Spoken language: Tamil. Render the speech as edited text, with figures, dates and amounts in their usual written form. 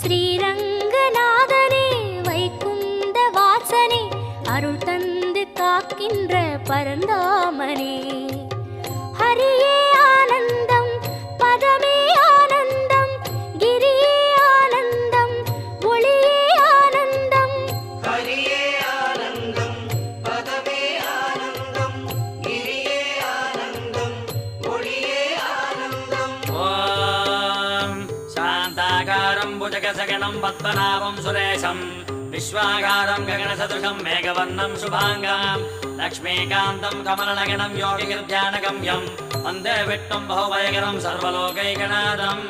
ஸ்ரீரங்கநாதனே வைகுந்த வாசனே அருள் தந்து காக்கின்ற பரந்தாமனே ஹரியே ஆனந்தம் பதமே ஆனந்தம் கிரியே ஆனந்தம் ஒளியே ஆனந்தம் ஹரியே ஆனந்தம் பதமே ஆனந்தம் கிரியே ஆனந்தம் ஒளியே ஆனந்தம். ஓம் சாந்தாகாரம் புஜகசகனம் பத்மநாபம் சுரேஷம் विश्वागारं गगनसदृशं मेघवर्णं शुभाङ्गं लक्ष्मीकान्तं कमलनगनं योगिगिर्ध्यानगम्यं वन्दे विष्णुं बहुभयकरं सर्वलोकैकनाथम्